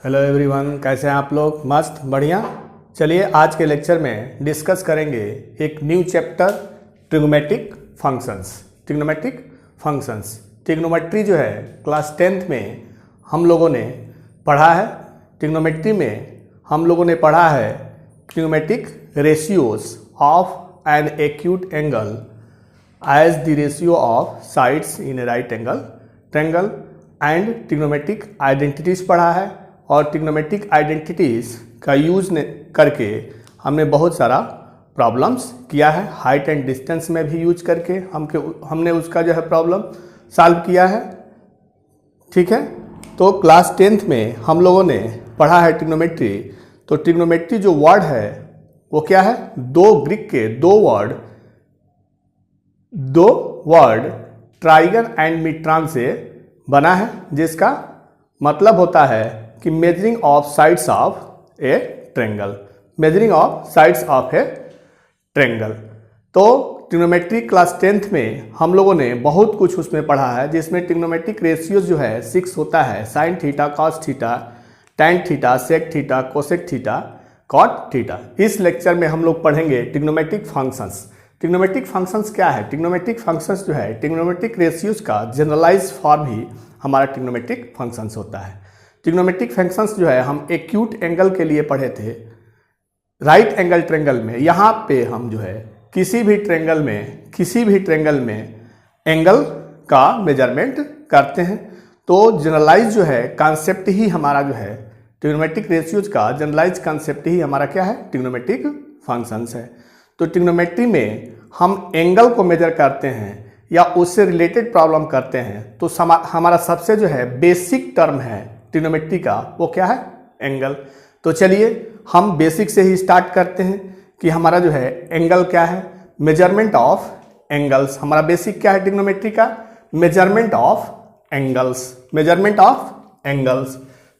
Hello everyone, कैसे हैं आप लोग? मस्त, बढ़िया। चलिए आज के लेक्चर में डिस्कस करेंगे एक new chapter, trigonometric functions. Trigonometry जो है क्लास 10th में हम लोगों ने पढ़ा है। ट्रिग्नोमेट्री में हम लोगों ने पढ़ा है trigonometric ratios of an acute angle as the ratio of sides in a right angle triangle and trigonometric identities पढ़ा है। और ट्रिग्नोमेट्रिक आइडेंटिटीज का यूज करके हमने बहुत सारा प्रॉब्लम्स किया है। हाइट एंड डिस्टेंस में भी यूज करके हमने उसका जो है प्रॉब्लम सॉल्व किया है। ठीक है, तो क्लास 10th में हम लोगों ने पढ़ा है ट्रिग्नोमेट्री। तो ट्रिग्नोमेट्री जो वर्ड है वो क्या है? दो ग्रीक के दो वर्ड ट्राइगन एंड मिट्रान से बना है, जिसका मतलब होता है कि measuring of sides of A triangle. तो ट्रिग्नोमेट्री क्लास 10th में हम लोगों ने बहुत कुछ उसमें पढ़ा है, जिसमें ट्रिग्नोमेट्रिक रेशियोज जो है 6 होता है। Sine theta, cos theta, tan theta, sec theta, cosec theta, cot theta. इस लेक्चर में हम लोग पढ़ेंगे ट्रिग्नोमेट्रिक फंक्शंस। ट्रिग्नोमेट्रिक फंक्शंस क्या है? ट्रिग्नोमेट्रिक फंक्शंस जो है ट्रिग्नोमेट्रिक रेशियोज का जनरलाइज फॉर्म ही हमारा ट्रिग्नोमेट्रिक फंक्शंस होता है। ट्रिग्नोमेट्रिक फंक्शंस जो है हम एक्यूट एंगल के लिए पढ़े थे, राइट एंगल ट्रायंगल में। यहाँ पे हम जो है किसी भी ट्रायंगल में एंगल का मेजरमेंट करते हैं। तो जनरलाइज जो है कॉन्सेप्ट ही हमारा जो है ट्रिग्नोमेट्रिक रेशियोज का जनरलाइज कॉन्सेप्ट ही हमारा क्या है? ट्रिग्नोमेट्रिक फंक्शंस है। तो ट्रिग्नोमेट्री में हम एंगल को मेजर करते हैं या उससे रिलेटेड प्रॉब्लम करते हैं। तो हमारा सबसे जो है बेसिक टर्म है ट्रिग्नोमेट्री का, वो क्या है? एंगल। तो चलिए हम बेसिक से ही स्टार्ट करते हैं कि हमारा जो है एंगल क्या है। मेजरमेंट ऑफ एंगल्स, हमारा बेसिक क्या है ट्रिग्नोमेट्री का? Measurement of angles.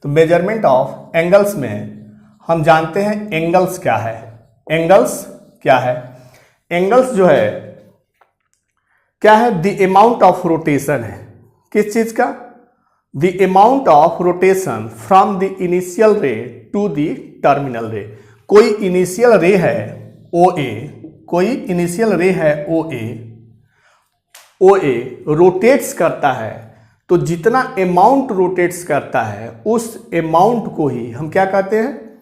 तो मेजरमेंट ऑफ एंगल्स में हम जानते हैं एंगल्स क्या है। एंगल्स जो है क्या है? द अमाउंट ऑफ रोटेशन है। किस चीज का? The amount of rotation from the initial रे टू द टर्मिनल रे। कोई इनिशियल रे है OA रोटेट्स करता है। तो जितना अमाउंट रोटेट्स करता है उस अमाउंट को ही हम क्या कहते हैं?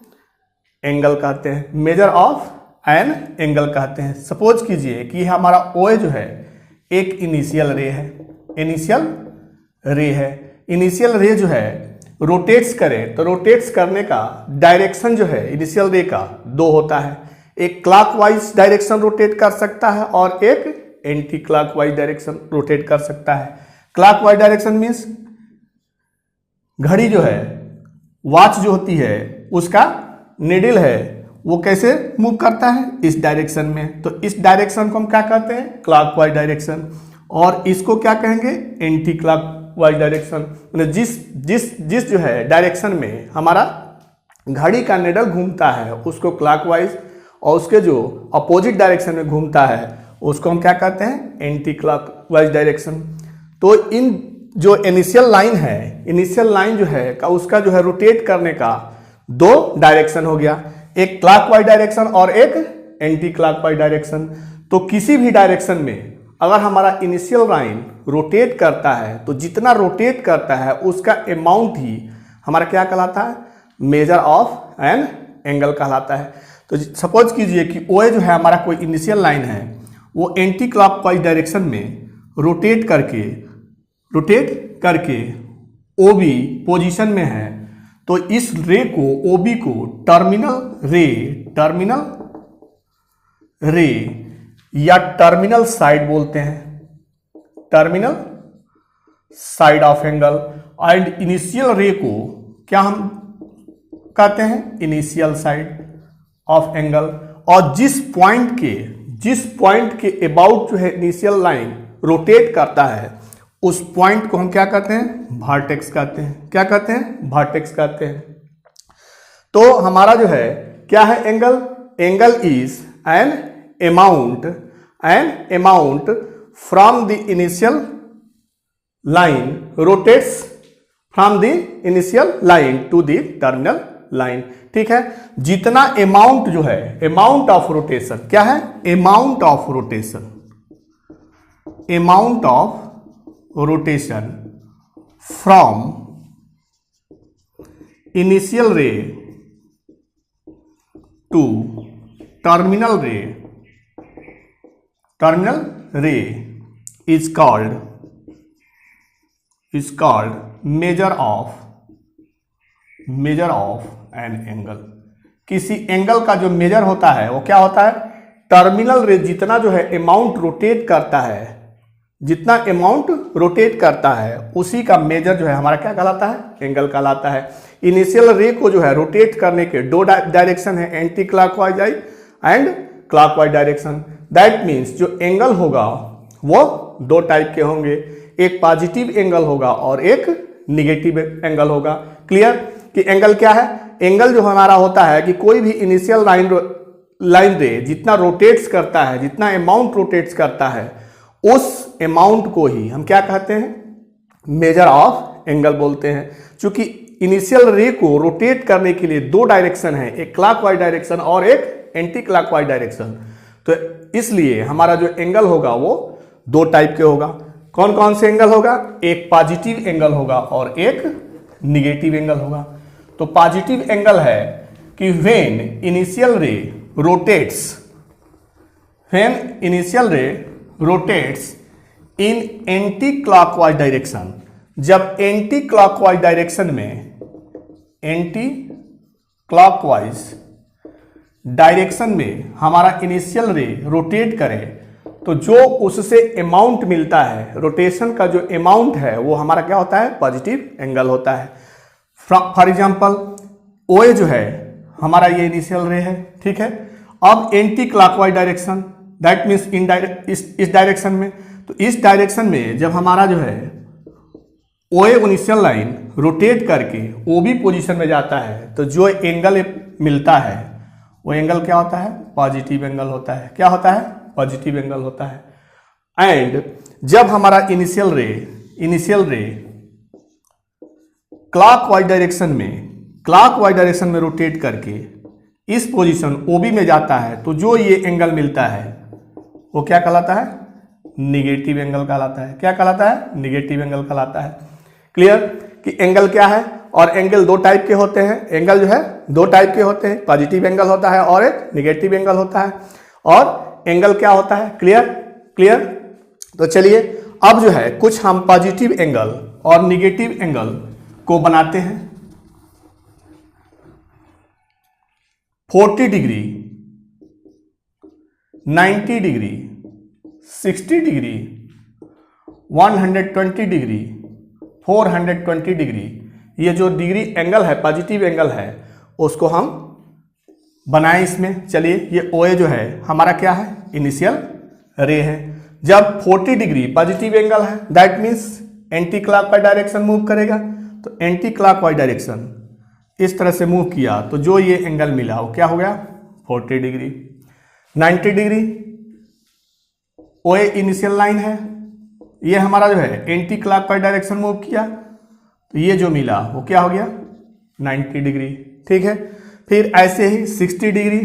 एंगल कहते हैं। मेजर ऑफ एन एंगल कहते हैं। सपोज कीजिए कि हमारा OA जो है एक इनिशियल रे जो है रोटेट्स करे, तो रोटेट्स करने का डायरेक्शन जो है इनिशियल रे का 2 होता है। एक क्लॉकवाइज डायरेक्शन रोटेट कर सकता है और एक एंटी क्लॉकवाइज डायरेक्शन रोटेट कर सकता है। क्लॉकवाइज डायरेक्शन मीन्स घड़ी जो है, वॉच जो होती है, उसका निडल है वो कैसे मूव करता है? इस डायरेक्शन में। तो इस डायरेक्शन को हम क्या कहते हैं? Clockwise direction. और इसको क्या कहेंगे? Anti clockwise direction. मतलब जिस जो है डायरेक्शन में हमारा घड़ी का निडल घूमता है उसको क्लॉकवाइज, और उसके जो अपोजिट डायरेक्शन में घूमता है उसको हम क्या कहते हैं? Anti clockwise direction. तो इन जो इनिशियल लाइन जो है उसका जो है रोटेट करने का 2 डायरेक्शन हो गया, एक क्लॉकवाइज डायरेक्शन और एक एंटी क्लॉकवाइज डायरेक्शन। तो किसी भी डायरेक्शन में अगर हमारा इनिशियल लाइन रोटेट करता है तो जितना रोटेट करता है उसका अमाउंट ही हमारा क्या कहलाता है? मेजर ऑफ एन एंगल कहलाता है। तो सपोज कीजिए कि OA जो है हमारा कोई इनिशियल लाइन है, वो एंटी क्लॉकवाइज डायरेक्शन में रोटेट करके OB पोजीशन में है। तो इस रे को, OB को टर्मिनल रे या टर्मिनल साइड बोलते हैं। Terminal side of angle. And initial रे को क्या हम कहते हैं? Initial side of angle. और जिस पॉइंट के अबाउट जो है इनिशियल लाइन रोटेट करता है उस पॉइंट को हम क्या कहते हैं? वर्टेक्स कहते हैं। क्या कहते हैं? वर्टेक्स कहते हैं। तो हमारा जो है क्या है? Angle is an amount from the initial line rotates from the initial line to the terminal line. ठीक है, जितना अमाउंट जो है, अमाउंट ऑफ रोटेशन क्या है, amount of rotation, amount of rotation from initial रे टू टर्मिनल रे is called measure of an angle। किसी एंगल का जो मेजर होता है वो क्या होता है, टर्मिनल रे जितना जो है अमाउंट रोटेट करता है, जितना अमाउंट रोटेट करता है उसी का मेजर जो है हमारा क्या कहलाता है, एंगल कहलाता है। इनिशियल रे को जो है रोटेट करने के दो डायरेक्शन है, anti clockwise and clockwise direction. That means जो एंगल होगा वो दो टाइप के होंगे, एक पॉजिटिव एंगल होगा और एक निगेटिव एंगल होगा। क्लियर कि एंगल क्या है, एंगल जो हमारा होता है कि कोई भी इनिशियल लाइन रे जितना रोटेट्स करता है, जितना अमाउंट रोटेट्स करता है, उस अमाउंट को ही हम क्या कहते हैं, मेजर ऑफ एंगल बोलते हैं। क्योंकि इनिशियल रे को रोटेट करने के लिए दो डायरेक्शन है, एक क्लॉकवाइज डायरेक्शन और एक एंटी क्लॉकवाइज डायरेक्शन, तो इसलिए हमारा जो एंगल होगा वो दो टाइप के होगा। कौन कौन से एंगल होगा, एक पॉजिटिव एंगल होगा और एक निगेटिव एंगल होगा। तो पॉजिटिव एंगल है कि व्हेन इनिशियल रे रोटेट्स इन एंटी क्लॉकवाइज डायरेक्शन, जब एंटी क्लॉकवाइज डायरेक्शन में, एंटी क्लॉकवाइज डायरेक्शन में हमारा इनिशियल रे रोटेट करे तो जो उससे अमाउंट मिलता है, रोटेशन का जो अमाउंट है वो हमारा क्या होता है, पॉजिटिव एंगल होता है। फॉर एग्जांपल OA जो है हमारा ये इनिशियल रे है, ठीक है। अब anti clockwise direction, that means इस डायरेक्शन में, तो इस डायरेक्शन में जब हमारा जो है OA इनिशियल लाइन रोटेट करके OB पोजीशन में जाता है तो जो एंगल मिलता है वो एंगल क्या होता है, पॉजिटिव एंगल होता है। क्या होता है, पॉजिटिव एंगल होता है। एंड जब हमारा इनिशियल रे क्लॉकवाइज डायरेक्शन में रोटेट करके इस पोजीशन OB में जाता है तो जो ये एंगल मिलता है वो क्या कहलाता है, निगेटिव एंगल कहलाता है। क्या कहलाता है, निगेटिव एंगल कहलाता है। क्लियर कि एंगल क्या है, और एंगल दो टाइप के होते हैं, एंगल जो है दो टाइप के होते हैं, पॉजिटिव एंगल होता है और एक निगेटिव एंगल होता है। और एंगल क्या होता है, क्लियर। तो चलिए अब जो है कुछ हम पॉजिटिव एंगल और निगेटिव एंगल को बनाते हैं। 40 degree, 90 degree, 60 degree, 120 degree, 420 degree, ये जो डिग्री एंगल है, पॉजिटिव एंगल है, उसको हम बनाएं इसमें। चलिए ये OA जो है हमारा क्या है, इनिशियल रे है। जब 40 डिग्री पॉजिटिव एंगल है, that means anti clockwise direction move करेगा, तो एंटी क्लॉकवाइज डायरेक्शन इस तरह से मूव किया तो जो ये एंगल मिला वो क्या हो गया, 40 degree. 90 degree OA initial line है, ये हमारा जो है एंटी क्लॉकवाइज डायरेक्शन मूव किया तो ये जो मिला वो क्या हो गया, 90 डिग्री। ठीक है, फिर ऐसे ही 60 डिग्री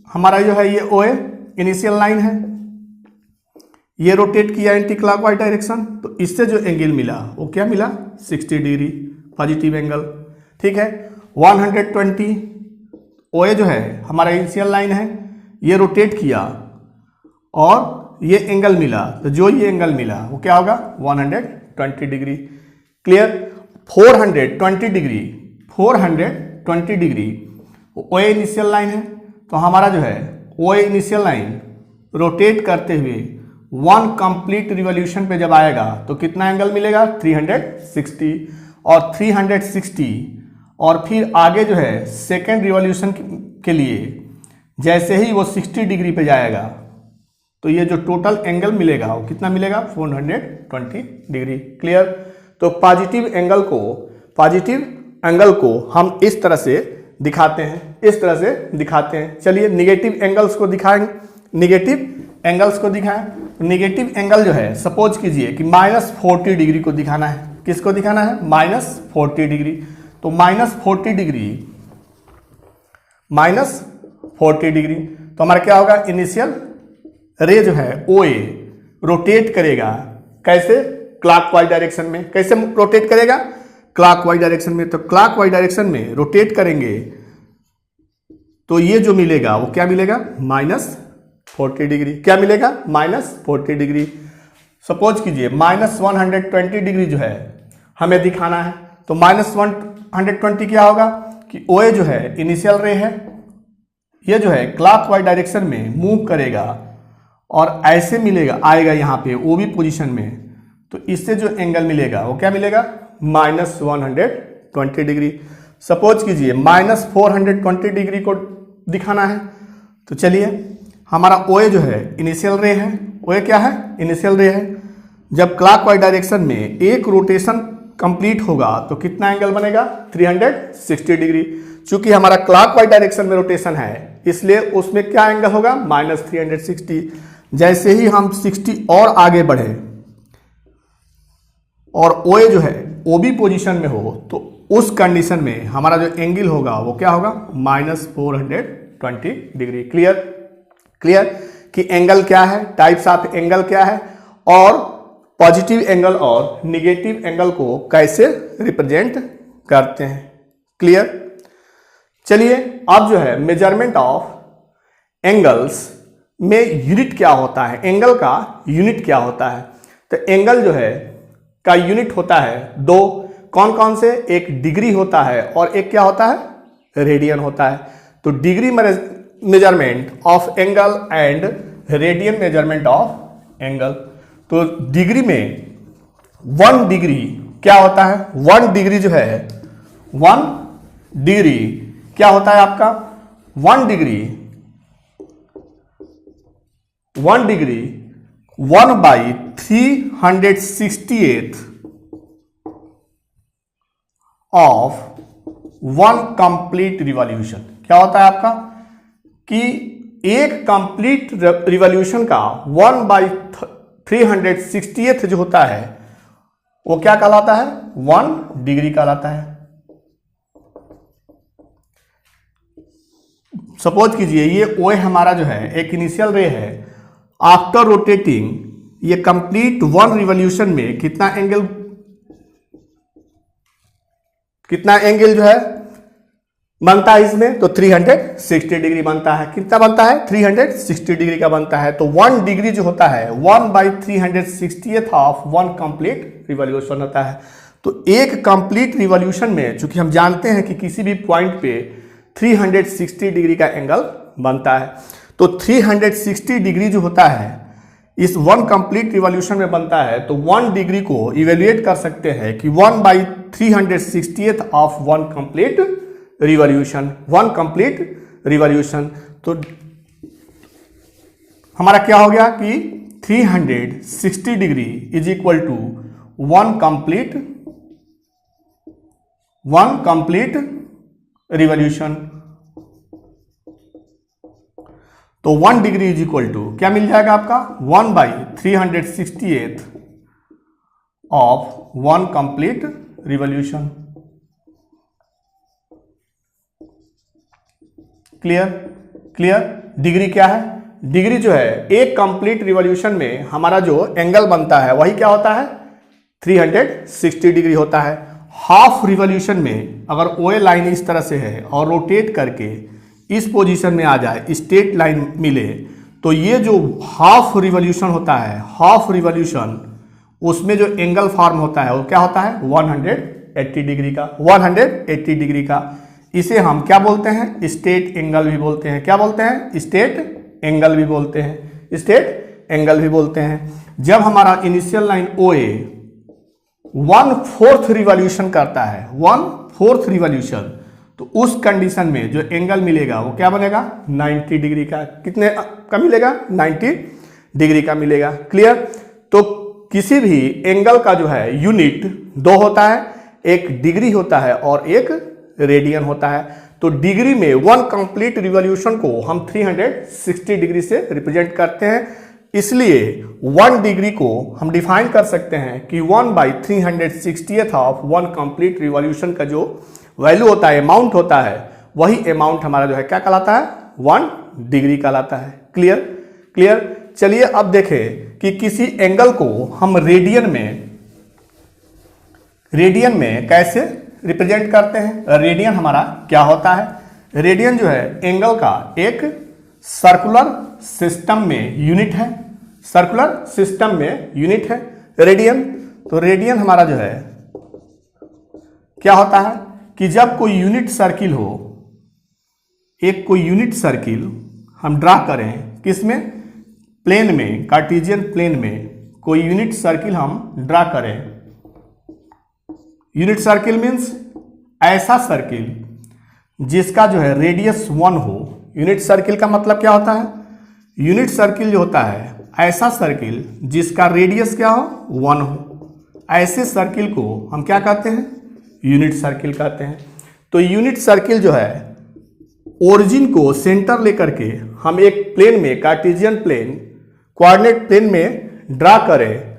हमारा जो है ये OA इनिशियल लाइन है, ये रोटेट किया एंटी क्लॉकवाइज डायरेक्शन तो इससे जो एंगल मिला वो क्या मिला, 60 डिग्री पॉजिटिव एंगल। ठीक है, 120 OA जो है हमारा इनिशियल लाइन है, ये रोटेट किया और ये एंगल मिला तो जो ये एंगल मिला वो क्या होगा, 120 degree. Clear, 420 degree OA initial line है, तो हमारा जो है OA इनिशियल लाइन रोटेट करते हुए 1 कंप्लीट रिवॉल्यूशन पे जब आएगा तो कितना एंगल मिलेगा, 360, और 360 और फिर आगे जो है सेकेंड रिवॉल्यूशन के लिए जैसे ही वो 60 डिग्री पे जाएगा तो ये जो टोटल एंगल मिलेगा वो कितना मिलेगा, 420 डिग्री। क्लियर, तो पॉजिटिव एंगल को हम इस तरह से दिखाते हैं, चलिए निगेटिव एंगल्स को दिखाएं। निगेटिव एंगल जो है सपोज कीजिए कि -40 डिग्री को दिखाना है, किसको दिखाना है? -40 डिग्री। तो -40 डिग्री, -40 डिग्री, तो हमारा क्या होगा? इनिशियल रे जो है OA रोटेट करेगा कैसे? क्लॉकवाइज डायरेक्शन में। कैसे रोटेट करेगा? क्लॉकवाइज डायरेक्शन में। तो क्लॉकवाइज डायरेक्शन में रोटेट करेंगे तो ये जो मिलेगा वो क्या मिलेगा? -40 डिग्री। क्या मिलेगा? -40 डिग्री। सपोज कीजिए -120 डिग्री जो है हमें दिखाना है, तो -120 क्या होगा कि OA जो है इनिशियल रे है, ये जो है क्लॉकवाइज डायरेक्शन में मूव करेगा और ऐसे मिलेगा, आएगा यहाँ पे OB पोजीशन में, तो इससे जो एंगल मिलेगा वो क्या मिलेगा? -120 डिग्री। सपोज कीजिए -420 डिग्री को दिखाना है, तो चलिए हमारा OA जो है इनिशियल रे है। OA क्या है? इनिशियल रे है। जब क्लॉकवाइज डायरेक्शन में एक रोटेशन कंप्लीट होगा तो कितना एंगल बनेगा? 360 डिग्री। चूंकि हमारा क्लॉकवाइज डायरेक्शन में रोटेशन है इसलिए उसमें क्या एंगल होगा? -360। जैसे ही हम 60 और आगे बढ़े और OA जो है OB पोजीशन में हो तो उस कंडीशन में हमारा जो एंगल होगा वो क्या होगा? -420 डिग्री। क्लियर कि एंगल क्या है, टाइप्स ऑफ एंगल क्या है और पॉजिटिव एंगल और निगेटिव एंगल को कैसे रिप्रेजेंट करते हैं। क्लियर। चलिए अब जो है मेजरमेंट ऑफ एंगल्स में यूनिट क्या होता है, एंगल का यूनिट क्या होता है। तो एंगल जो है का यूनिट होता है दो, कौन कौन से? एक डिग्री होता है और एक क्या होता है? रेडियन होता है। तो degree measurement of angle and radian measurement of angle. तो डिग्री में 1 डिग्री क्या होता है? 1 डिग्री जो है 1 डिग्री क्या होता है आपका? 1 डिग्री 1/368 ऑफ 1 कंप्लीट रिवॉल्यूशन। क्या होता है आपका कि एक कंप्लीट रिवॉल्यूशन का 1/368 जो होता है वो क्या कहलाता है? 1 डिग्री कहलाता है। सपोज कीजिए ये OA हमारा जो है एक इनिशियल रे है, आफ्टर रोटेटिंग ये कंप्लीट 1 रिवॉल्यूशन में कितना एंगल जो है बनता है इसमें? तो 360 डिग्री बनता है। कितना बनता है? 360 डिग्री का बनता है। तो 1 डिग्री जो होता है 1/368 ऑफ 1 कंप्लीट रिवॉल्यूशन होता है। तो एक कंप्लीट रिवॉल्यूशन में चूंकि हम जानते हैं कि किसी भी पॉइंट पे 360 डिग्री का एंगल बनता है, तो 360 डिग्री जो होता है इस 1 कंप्लीट रिवॉल्यूशन में बनता है। तो 1 डिग्री को इवेल्युएट कर सकते हैं कि 1/368 of 1 complete revolution, 1 complete revolution. तो हमारा क्या हो गया कि 360 degree is equal to 1 complete revolution. तो 1 डिग्री इज इक्वल टू क्या मिल जाएगा आपका? 1/368 of 1 complete revolution. Clear. Degree क्या है? डिग्री जो है एक कंप्लीट रिवॉल्यूशन में हमारा जो एंगल बनता है वही क्या होता है? 360 डिग्री होता है। हाफ रिवॉल्यूशन में अगर OA लाइन इस तरह से है और रोटेट करके इस पोजीशन में आ जाए, स्ट्रेट लाइन मिले, तो ये जो हाफ रिवॉल्यूशन होता है, हाफ रिवॉल्यूशन उसमें जो एंगल फॉर्म होता है वो क्या होता है? 180 डिग्री का, 180 डिग्री का। इसे हम क्या बोलते हैं? स्ट्रेट एंगल भी बोलते हैं। क्या बोलते हैं? स्ट्रेट एंगल भी बोलते हैं, स्ट्रेट एंगल भी बोलते हैं। जब हमारा इनिशियल लाइन OA 1/4 रिवॉल्यूशन करता है, 1/4 रिवॉल्यूशन, तो उस कंडीशन में जो एंगल मिलेगा वो क्या बनेगा? 90 डिग्री का। कितने का मिलेगा? 90 डिग्री का मिलेगा। क्लियर। तो किसी भी एंगल का जो है यूनिट 2 होता है, एक डिग्री होता है और एक रेडियन होता है। तो डिग्री में 1 कंप्लीट रिवॉल्यूशन को हम 360 डिग्री से रिप्रेजेंट करते हैं। इसलिए 1 डिग्री को हम डिफाइन कर सकते हैं कि 1/360th ऑफ 1 कंप्लीट रिवॉल्यूशन का जो वैल्यू होता है, अमाउंट होता है, वही अमाउंट हमारा जो है क्या कहलाता है, 1 डिग्री कहलाता है। Clear clear. चलिए अब देखें कि किसी एंगल को हम रेडियन में कैसे रिप्रेजेंट करते हैं। रेडियन हमारा क्या होता है? रेडियन जो है एंगल का एक सर्कुलर सिस्टम में यूनिट है, सर्कुलर सिस्टम में यूनिट है रेडियन। तो रेडियन हमारा जो है क्या होता है कि जब कोई यूनिट सर्किल हो, एक कोई यूनिट सर्किल हम ड्रा करें, किसमें, प्लेन में, कार्टेशियन प्लेन में कोई यूनिट सर्किल हम ड्रा करें। यूनिट सर्किल मीन्स ऐसा सर्किल जिसका जो है रेडियस 1 हो। यूनिट सर्किल का मतलब क्या होता है? यूनिट सर्किल जो होता है ऐसा सर्किल जिसका रेडियस क्या हो, 1 हो। ऐसे सर्किल को हम क्या कहते हैं? यूनिट सर्किल कहते हैं। तो यूनिट सर्किल जो है ओरिजिन को सेंटर लेकर के हम एक प्लेन में, कार्टेशियन प्लेन, कोऑर्डिनेट प्लेन में ड्रा करें,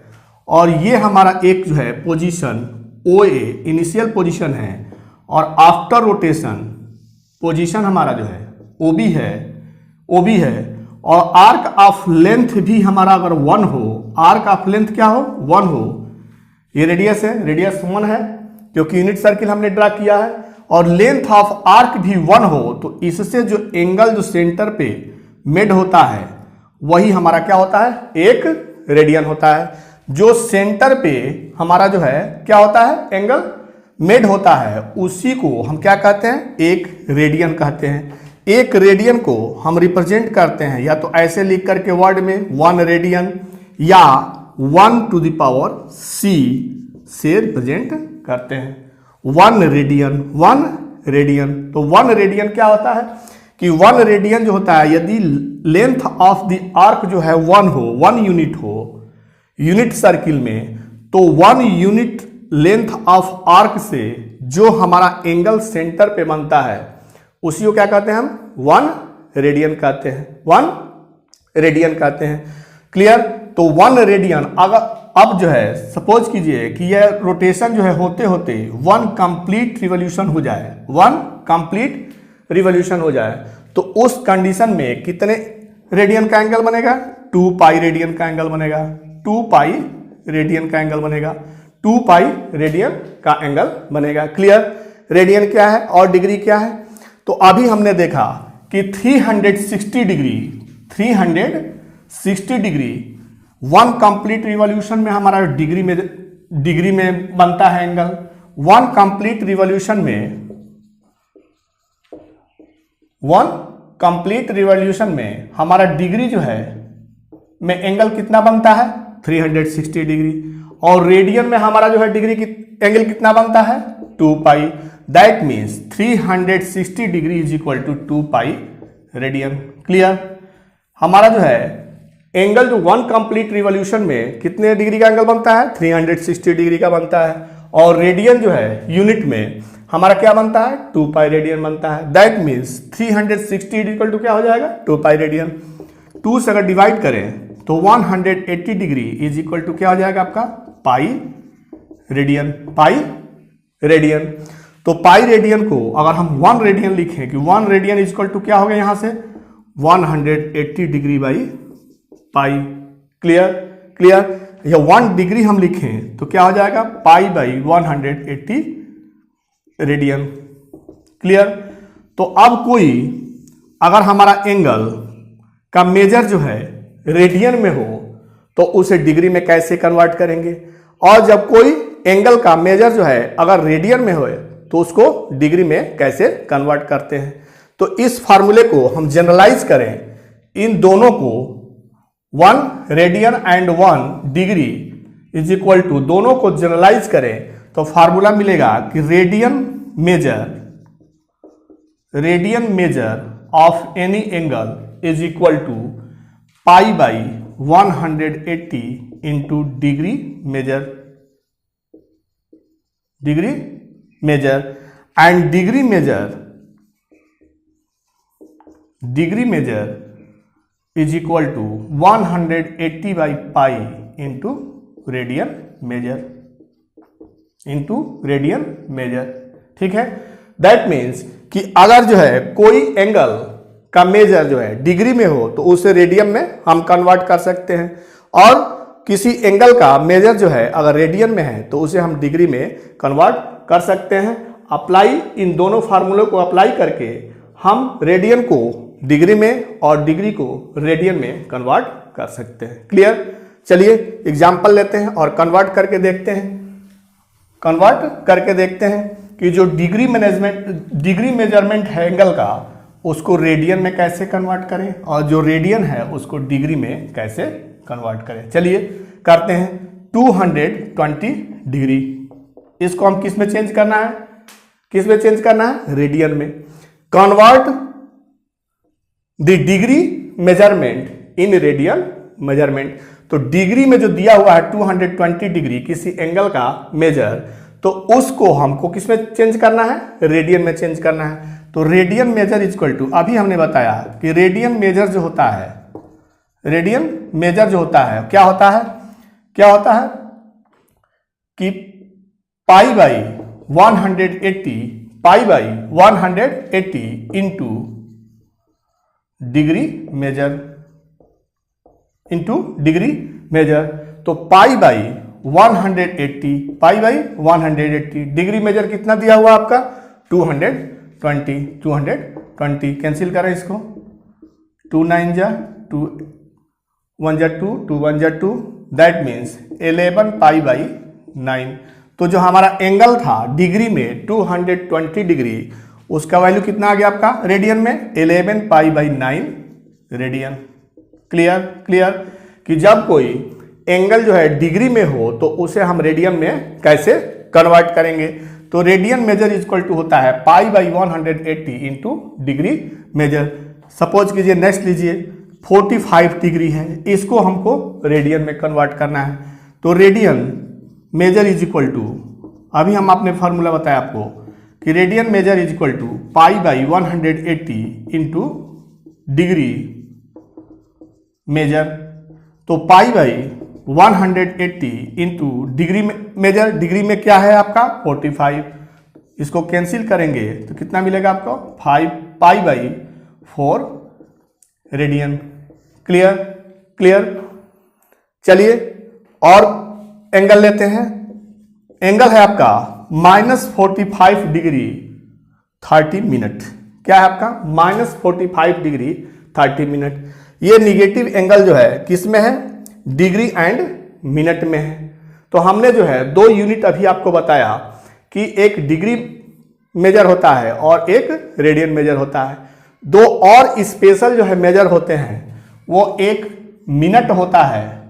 और ये हमारा एक जो है पोजीशन OA इनिशियल पोजीशन है, और आफ्टर रोटेशन पोजीशन हमारा जो है OB है, और आर्क ऑफ लेंथ भी हमारा अगर 1 हो, आर्क ऑफ लेंथ क्या हो, 1 हो। ये रेडियस है, रेडियस 1 है क्योंकि यूनिट सर्किल हमने ड्रा किया है, और लेंथ ऑफ आर्क भी 1 हो, तो इससे जो एंगल जो सेंटर पे मेड होता है वही हमारा क्या होता है, एक रेडियन होता है। जो सेंटर पे हमारा जो है क्या होता है, एंगल मेड होता है, उसी को हम क्या कहते हैं, एक रेडियन कहते हैं। एक रेडियन को हम रिप्रेजेंट करते हैं या तो ऐसे लिख करके वर्ड में 1 रेडियन, या 1⁻C से रिप्रेजेंट करते हैं। 1 रेडियन। तो 1 रेडियन क्या होता है कि 1 रेडियन जो होता है, यदि लेंथ ऑफ द आर्क जो है 1 हो, 1 यूनिट हो यूनिट सर्किल में, तो 1 यूनिट लेंथ ऑफ आर्क से जो हमारा एंगल सेंटर पे बनता है उसी को क्या कहते हैं हम, 1 रेडियन कहते हैं। 1 रेडियन कहते हैं। क्लियर। तो 1 रेडियन अगर अब जो है सपोज कीजिए कि यह रोटेशन जो है होते होते 1 कंप्लीट रिवॉल्यूशन हो जाए, 1 कंप्लीट रिवॉल्यूशन हो जाए, तो उस कंडीशन में कितने रेडियन का एंगल बनेगा, 2 पाई रेडियन का एंगल बनेगा, 2 पाई रेडियन का एंगल बनेगा, 2 पाई रेडियन का एंगल बनेगा। क्लियर। रेडियन क्या है और डिग्री क्या है? तो अभी हमने देखा कि 360 डिग्री 1 कंप्लीट रिवॉल्यूशन में हमारा डिग्री में बनता है एंगल। 1 कंप्लीट रिवॉल्यूशन में हमारा डिग्री जो है में एंगल कितना बनता है, 360 डिग्री, और रेडियन में हमारा जो है डिग्री एंगल कितना बनता है, 2 pi. That means 360 degree is equal to 2 pi radian. Clear. हमारा जो है एंगल जो 1 कंप्लीट रिवॉल्यूशन में कितने डिग्री का एंगल बनता है, 360 डिग्री का बनता है, और रेडियन जो है यूनिट में हमारा क्या बनता है, 2 पाई रेडियन बनता है। दैट मीन्स 360 इक्वल टू क्या हो जाएगा, 2 पाई रेडियन। 2 से अगर डिवाइड करें तो 180 डिग्री इज इक्वल टू क्या हो जाएगा आपका, पाई रेडियन। तो पाई रेडियन को अगर हम 1 रेडियन लिखें कि 1 रेडियन इज इक्वल टू क्या हो गया, यहां से 180 डिग्री बाई पाई। क्लियर। या 1 डिग्री हम लिखें तो क्या हो जाएगा, पाई बाई 180 रेडियन। क्लियर। तो अब कोई अगर हमारा एंगल का मेजर जो है रेडियन में हो तो उसे डिग्री में कैसे कन्वर्ट करेंगे, और जब कोई एंगल का मेजर जो है अगर रेडियन में हो तो उसको डिग्री में कैसे कन्वर्ट करते हैं। तो इस फार्मूले को हम जनरलाइज करें, इन दोनों को 1 radian and 1 degree is equal to, दोनों को जनरलाइज करें तो फार्मूला मिलेगा कि radian measure of any angle is equal to pi by 180 into degree measure and degree measure is equal to 180 by pi into radian measure, ठीक है। That means कि अगर जो है कोई एंगल का मेजर जो है डिग्री में हो तो उसे रेडियन में हम कन्वर्ट कर सकते हैं, और किसी एंगल का मेजर जो है अगर रेडियन में है तो उसे हम डिग्री में कन्वर्ट कर सकते हैं। अप्लाई इन दोनों फार्मूलों को अप्लाई करके हम रेडियन को डिग्री में और डिग्री को रेडियन में कन्वर्ट कर सकते हैं। क्लियर? चलिए एग्जाम्पल लेते हैं और कन्वर्ट करके देखते हैं कि जो डिग्री मेजरमेंट है एंगल का उसको रेडियन में कैसे कन्वर्ट करें और जो रेडियन है उसको डिग्री में कैसे कन्वर्ट करें। चलिए करते हैं। 220 डिग्री, इसको हम किस में चेंज करना है? रेडियन में। Convert the degree measurement in radian measurement. तो डिग्री में जो दिया हुआ है 220 डिग्री किसी एंगल का मेजर, तो उसको हमको किस में चेंज करना है? रेडियन में चेंज करना है। तो रेडियन मेजर इक्वल टू, अभी हमने बताया कि रेडियन मेजर जो होता है क्या होता है कि pi by 180 into degree measure. तो पाई बाई 180 डिग्री मेजर कितना दिया हुआ आपका? 220 कैंसिल करें इसको। 2 9 जा 2 1 जा 2 2 1 जा 2, दैट मीन्स 11 पाई बाई 9। तो जो हमारा एंगल था डिग्री में 220 डिग्री, उसका वैल्यू कितना आ गया आपका रेडियन में? 11 पाई बाई 9 रेडियन। क्लियर कि जब कोई एंगल जो है डिग्री में हो तो उसे हम रेडियन में कैसे कन्वर्ट करेंगे। तो रेडियन मेजर इक्वल टू होता है pi by 180 into degree measure. Suppose कीजिए नेक्स्ट लीजिए 45 डिग्री है, इसको हमको रेडियन में कन्वर्ट करना है। तो radian measure is equal to, अभी हम आपने फॉर्मूला बताया आपको कि radian measure is equal to pi by 180 into degree measure. तो pi by 180 into degree measure, degree में क्या है आपका 45, इसको कैंसिल करेंगे तो कितना मिलेगा आपको 5 पाई बाई 4 रेडियन। क्लियर? चलिए और एंगल लेते हैं। एंगल है आपका -45 डिग्री 30 मिनट। क्या है आपका? -45 डिग्री 30 मिनट। ये निगेटिव एंगल जो है किस में है? डिग्री एंड मिनट में है। तो हमने जो है 2 यूनिट अभी आपको बताया कि एक डिग्री मेजर होता है और एक रेडियन मेजर होता है। 2 और स्पेशल जो है मेजर होते हैं, वो एक मिनट होता है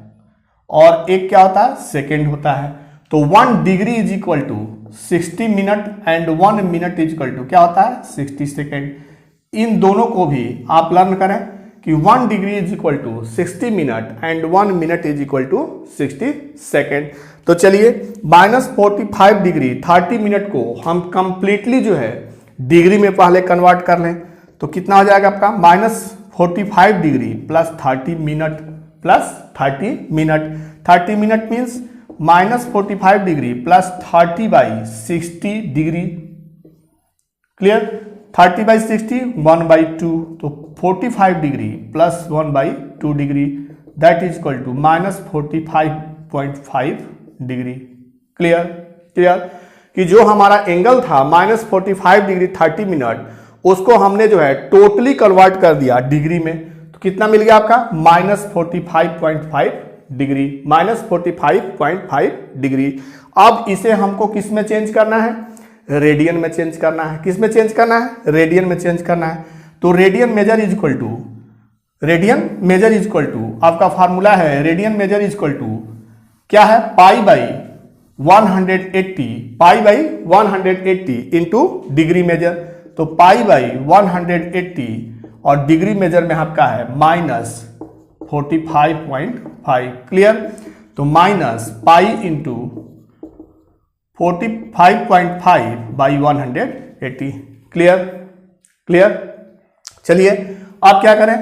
और एक क्या होता है? सेकेंड होता है। तो 1 degree is equal to 60 minute and 1 minute is equal to क्या होता है? 60 सेकेंड। इन दोनों को भी आप लर्न करें कि 1 degree is equal to 60 minute and 1 minute is equal to 60 second. तो चलिए -45 डिग्री 30 मिनट को हम कंप्लीटली जो है डिग्री में पहले कन्वर्ट कर लें तो कितना हो जाएगा आपका? -45 degree plus 30 minute plus 30 minute. 30 minute means -45 degree plus 30 by 60 degree. Clear? 30 by 60 1/2, तो 45 degree plus 1/2 degree, that is equal to -45.5 degree. Clear कि जो हमारा एंगल था -45 डिग्री 30 मिनट, उसको हमने जो है टोटली कन्वर्ट कर दिया डिग्री में। तो कितना मिल गया आपका? -45.5 डिग्री। -45.5 डिग्री। अब इसे हमको किस में चेंज करना है? रेडियन में चेंज करना है। किस में चेंज करना है? रेडियन में चेंज करना है। तो radian measure is equal to आपका फार्मूला है radian measure is equal to क्या है? Pi by 180 into degree measure. तो पाई बाई 180 और डिग्री मेजर में आपका है -45.5। क्लियर? तो minus pi into 45.5 by 180। Clear? चलिए अब क्या करें?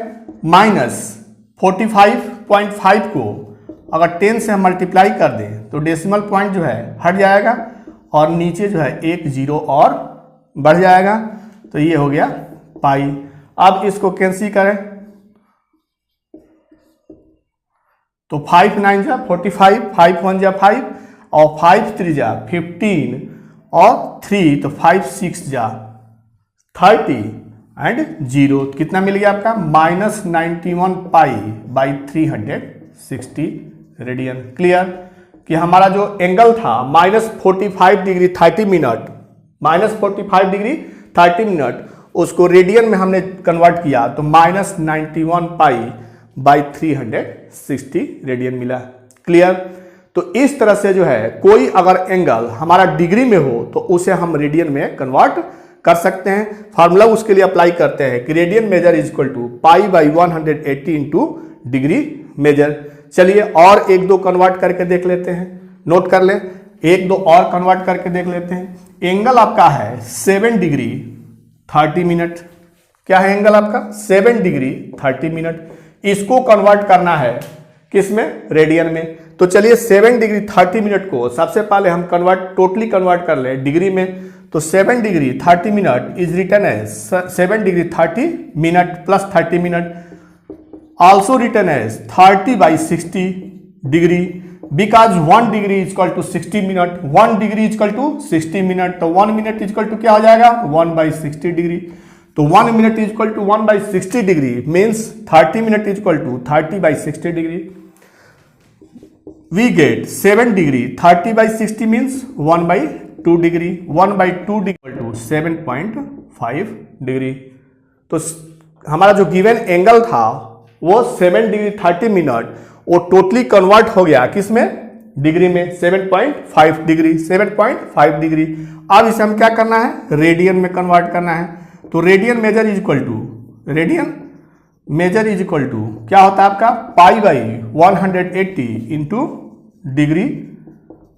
45.5 को अगर 10 से हम मल्टीप्लाई कर दें तो डेसिमल पॉइंट जो है हट जाएगा और नीचे जो है एक जीरो और बढ़ जाएगा, तो ये हो गया पाई। अब इसको कैंसिल करें तो 5 9 जा 45, 5 1 जा 5 और 5 3 जा 15 और 3 तो 5 6 जा 30 एंड 0 कितना मिल गया आपका -91 पाई बाई 360 रेडियन। क्लियर कि हमारा जो एंगल था -45 डिग्री 30 मिनट, -45 डिग्री 30 मिनट, उसको रेडियन में हमने कन्वर्ट किया तो -91 पाई बाई 360 रेडियन मिला। क्लियर। तो इस तरह से जो है कोई अगर एंगल हमारा डिग्री में हो तो उसे हम रेडियन में कन्वर्ट कर सकते हैं। फार्मूला उसके लिए अप्लाई करते हैं कि radian measure is equal to pi by 180 into degree measure. चलिए और एक दो कन्वर्ट करके देख लेते हैं, नोट कर लें, एक दो और कन्वर्ट करके देख लेते हैं। एंगल आपका है 7 डिग्री 30 मिनट। क्या है एंगल आपका 7 डिग्री 30 मिनट। इसको कन्वर्ट करना है किसमें, रेडियन में। तो चलिए 7 डिग्री 30 मिनट को सबसे पहले हम टोटली कन्वर्ट कर लें डिग्री में। तो 7 degree 30 minute is written as 7 degree 30 minute plus 30 minute, also written as 30 by 60 degree, because 1 degree is equal to 60 minute, 1 degree is equal to 60 minute, तो 1 minute is equal to क्या हो जाएगा 1 by 60 degree। तो 1 minute is equal to 1 by 60 degree means 30 minute is equal to 30 by 60 degree। We get 7 degree 30 by 60 means 1 by 2 degree, 1 by 2 degree equal to 7.5 degree। तो हमारा जो given angle था वो 7 degree 30 minute, वो totally convert हो गया किसमें, degree में, 7.5 डिग्री, 7.5 डिग्री। अब इसे हम क्या करना है, रेडियन में कन्वर्ट करना है। तो radian measure is equal to, radian measure is equal to क्या होता है आपका pi by 180 into degree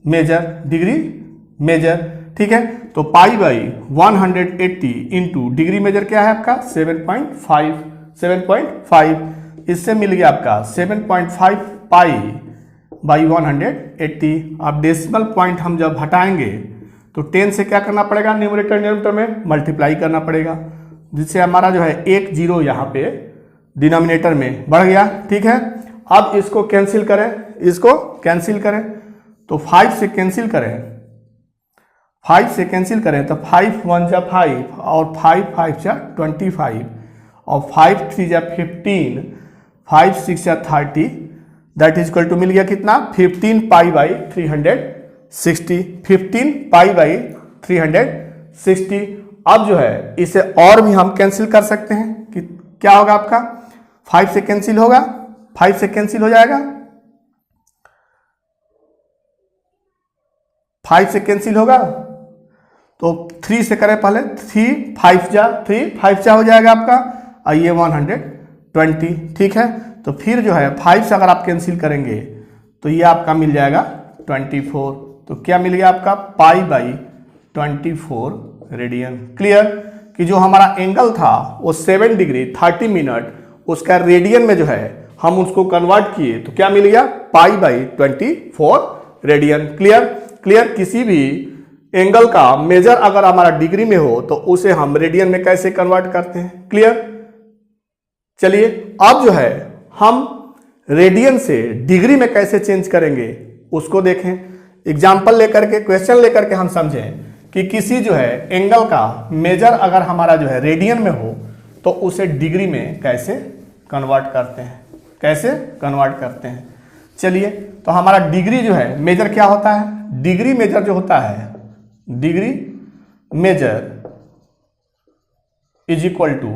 measure, degree measure. ठीक है, तो pi by 180 into degree measure क्या है आपका 7.5, इससे मिल गया आपका 7.5 पाई बाई 180। अब डेसिमल पॉइंट हम जब हटाएंगे तो 10 से क्या करना पड़ेगा, न्यूमरेटर डिनोमिनेटर में मल्टीप्लाई करना पड़ेगा, जिससे हमारा जो है एक जीरो यहाँ पे डिनोमिनेटर में बढ़ गया। ठीक है, अब इसको कैंसिल करें, इसको कैंसिल करें तो 5 से कैंसिल करें, 5 से कैंसिल करें तो 5 1 जा 5 और 5 5 जा 25 और 5 3 जा 15, 5 6 जा 30, दैट इज इक्वल टू मिल गया कितना 15 पाई बाई 360, 15 पाई बाई 360। अब जो है इसे और भी हम कैंसिल कर सकते हैं कि क्या होगा आपका 5 से कैंसिल होगा, 5 से कैंसिल हो जाएगा, 5 से कैंसिल होगा तो 3 से करें पहले, 3 5 जा 3 5 जा हो जाएगा आपका आइए 120। ठीक है, तो फिर जो है 5 से अगर आप कैंसिल करेंगे तो ये आपका मिल जाएगा 24। तो क्या मिल गया आपका पाई बाई 24 रेडियन। क्लियर कि जो हमारा एंगल था वो 7 डिग्री 30 मिनट, उसका रेडियन में जो है हम उसको कन्वर्ट किए तो क्या मिल गया pi by 24 radian. Clear, clear. किसी भी एंगल का मेजर अगर हमारा डिग्री में हो तो उसे हम रेडियन में कैसे कन्वर्ट करते हैं। क्लियर। चलिए अब जो है हम रेडियन से डिग्री में कैसे चेंज करेंगे उसको देखें। एग्जाम्पल लेकर के, क्वेश्चन लेकर के हम समझें कि किसी जो है एंगल का मेजर अगर हमारा जो है रेडियन में हो तो उसे डिग्री में कैसे कन्वर्ट करते हैं, कैसे कन्वर्ट करते हैं। चलिए तो हमारा डिग्री जो है मेजर क्या होता है, डिग्री मेजर जो होता है, degree measure is equal to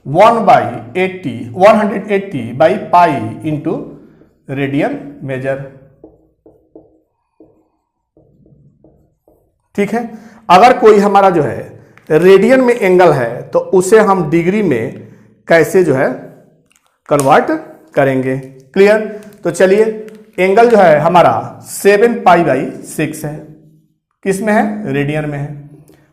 180 by pi into radian measure. ठीक है, अगर कोई हमारा जो है रेडियन में एंगल है तो उसे हम डिग्री में कैसे जो है कन्वर्ट करेंगे। क्लियर। तो चलिए एंगल जो है हमारा 7 पाई बाई 6 है, किस में है, रेडियन में है।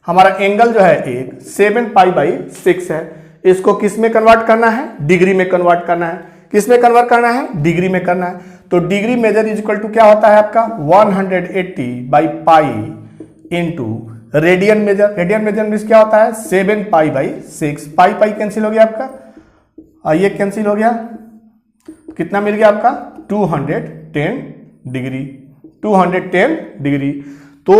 हमारा एंगल जो है एक 7 पाई बाई 6 है, इसको किस में कन्वर्ट करना है, डिग्री में कन्वर्ट करना है किस में कन्वर्ट करना है, डिग्री में करना है। तो degree measure is equal to क्या होता है आपका 180 by pi into radian measure. Radian measure means क्या होता है 7 pi by 6। Pi pi cancel हो गया आपका, ये कैंसिल हो गया, कितना मिल गया आपका 210 डिग्री। 210 डिग्री तो